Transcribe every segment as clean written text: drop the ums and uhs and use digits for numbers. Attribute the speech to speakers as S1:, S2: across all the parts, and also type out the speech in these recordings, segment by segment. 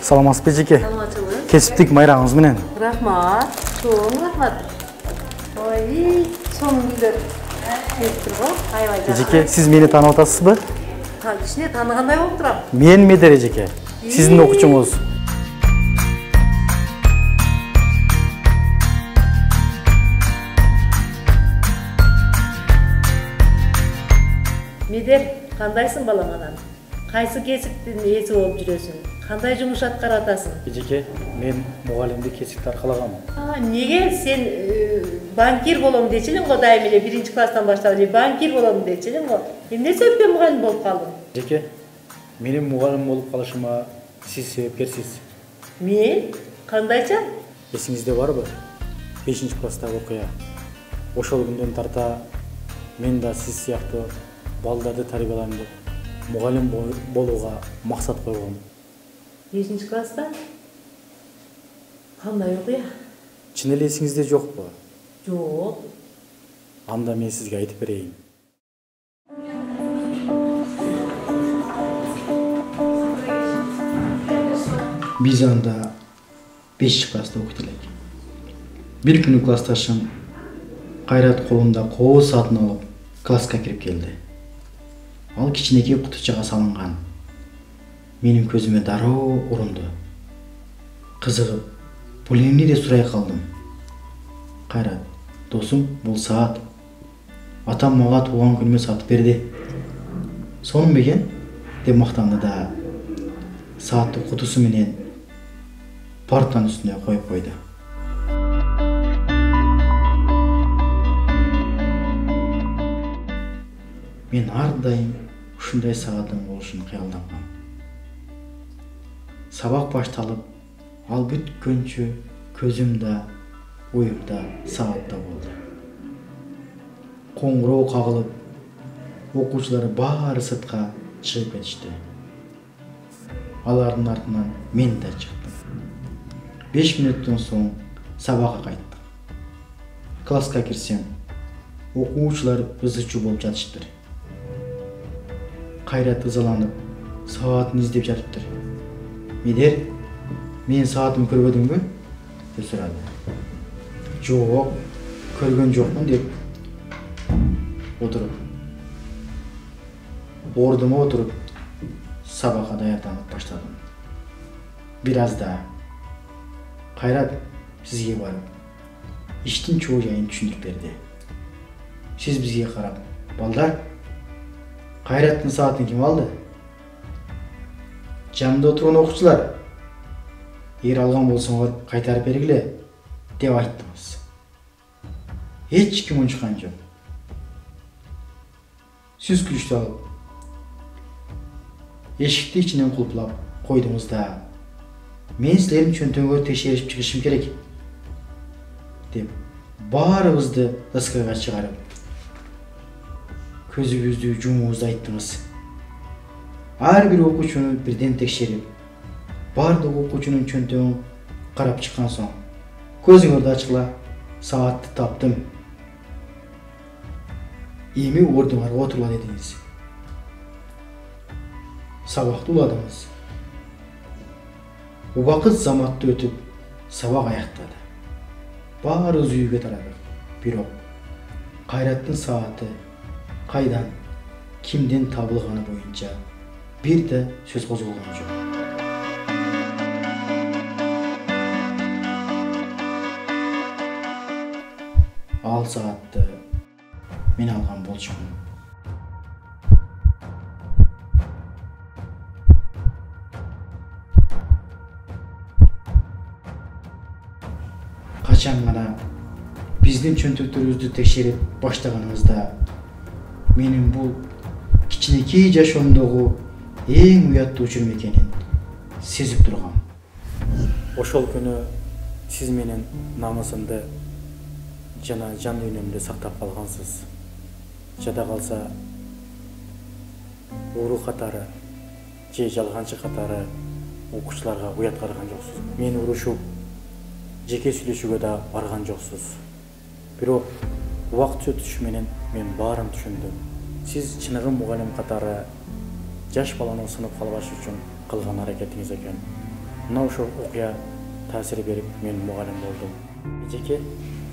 S1: Саламатсызбы эжеке?
S2: Саламатчылык.
S1: Кесиптик майраңыз менен.
S2: Рахмат. Чоң рахмат. Ой, чоң гүлдөр. Келип турбу? Аябай жакшы.
S1: Эжеке, сиз мени таанып атасызбы?
S2: Кичине тааныгандай болуп турам.
S1: Мен Медер эжеке. Сиздин окуучуңуз.
S2: Медер, кандайсың балам анан? Кайсы кесиптин ээси болуп жүрөсүң? Кандай жумуш аткарып атасың?
S1: Эжеке, мен мугалимдик кесипти аркалагам.
S2: Неге сен банкир болом дечи элең го, дайым эле 1-класстан баштап эле банкир болом дечи элең го. Эмне себептен мугалим болуп калдың?
S1: Эжеке, менин мугалим болуп калышыма сиз себепкерсиз.
S2: Мен? Кандайча?
S1: Эсиңизде барбы? 5-класстагы окуя. Ошол күндөн тарта мен да сиз сыяктуу балдарды тарбиялайм деп мугалим болууга максат койгом.
S2: 5-класста? Кандай окуя?
S1: Чын эле эсиңизде жокпу?
S2: Жок.
S1: Анда мен сизге айтып берейин. Биз анда 5-класста окуйт элек. Бир күнү классташым Кайрат колунда кооз саатын алып класска кирип келди. Ал кичинекей кутучага салынган. Менин көзүмө дароо урунду. Кызыгып, бул эмне деп сурай калдым. Кайрат, досум, бул саат. Атам мага туулган күнүмө сатып берди. Сонун бекен деп мактанды да саатты кутусу менен партанын үстүнө коюп койду. Мен ар дайым ушундай саатым болушун кыялдангам. Сабак башталып, ал бүткөнчө көзүм да, оюм да саатта болду. Коңгуроо кагылып, окуучулар баары сыртка чыгып кетишти. Алардын артынан мен да чыктым. 5 мүнөттөн соң сабакка кайттык. Класска кирсем, окуучулар ызы-чуу болуп жатыштыр. Кайрат ызаланып, саатын издеп жатыптыр. Медер, мен саатымды көрбөдүңбү? деп сурады. Жок, көргөн жокмун деп отуруп. Ордума отуруп, сабакка даярданып баштадым. Бир азда Кайрат сизге барып, иштин чоо жайын түшүндүрүп берди. Сиз бизге карап, балдар, Кайраттын саатын ким алды? Жанымда отурган окуучулар. Эгер алган болсоңор кайтарып бергиле деп айттыңыз. Эч ким унчуккан жок. Сиз күлүштү алып, эшикти ичинен кулплап койдуңуз да, мен силердин чөнтөгүңөрдү текшерип чыгышым керек деп баарыбызды ыскыга чыгарып, көзүбүздү жумуубузду айттыңыз. Ар бир окуучуну бирден текшерип, бардык окуучунун чөнтөгүн карап чыккан соң, көзүңөрдү ачкыла, саатты таптым. Эми ордуңарга отурула дедиңиз. Сабакты уладыңыз. Убакыт заматты өтүп, сабак аяктады. Баарыбыз үйгө тарадык. Бирок Кайраттын сааты кайдан, кимден табылганы боюнча бир да сөз козголгон жок. Ал саатты мен алган болчумун. Качан гана биздин чөнтөктөрүбүздү текшерип баштаганыбызда менин бул кичинекей жашоомдогу эң уяттуу учурум экенин сезип тургам. Ошол күнү сиз менин намысымды жана жан дүйнөмдү сактап калгансыз. Жада калса уру катары же жалганчы катары окуучуларга уят караган жоксуз. Мен урушуп жеке сүйлөшүүгө да барган жоксуз. Бирок убакыт өтүшү менен мен баарын түшүндүм. Сиз чыныгы мугалим катары жаш баланы сынып калбаш үчүн кылган аракетиңиз экен.
S3: Мына ошол окуя таасир берип мен мугалим болдум. Эжеке,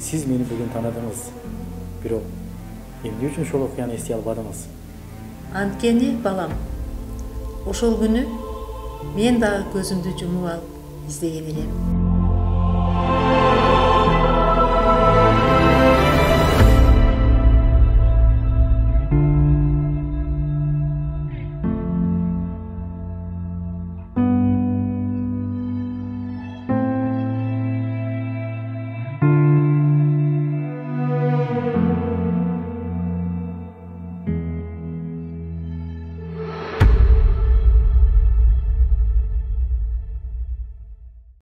S3: сиз мени бүгүн таанадыңыз. Бирок эмне үчүн ошол окуяны эстей албадыңыз?
S2: Анткени балам, ошол күнү мен дагы көзүмдү жумуп алып издеген элем.